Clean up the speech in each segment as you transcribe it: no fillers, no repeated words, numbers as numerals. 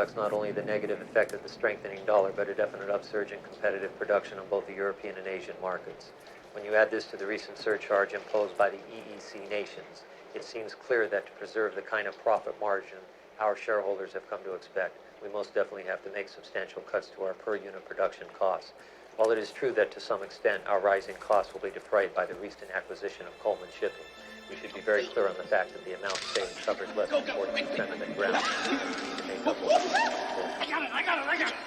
Not only the negative effect of the strengthening dollar, but a definite upsurge in competitive production on both the European and Asian markets. When you add this to the recent surcharge imposed by the EEC nations, it seems clear that to preserve the kind of profit margin our shareholders have come to expect, we most definitely have to make substantial cuts to our per unit production costs. While it is true that to some extent our rising costs will be defrayed by the recent acquisition of Coleman Shipping, we should be very clear on the fact that the amount saved covers less than 40% of the ground to make up what we I got it!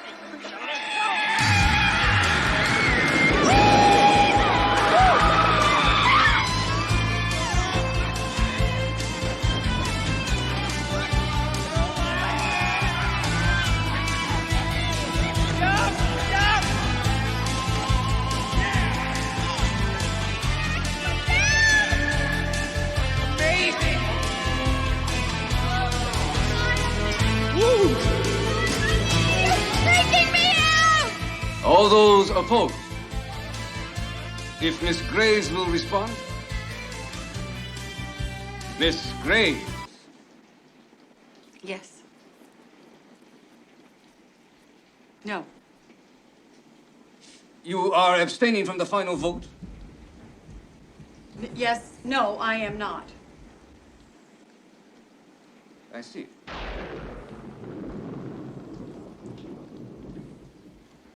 All those opposed? If Miss Graves will respond? Miss Graves? Yes. No. You are abstaining from the final vote? Yes. No, I am not. I see.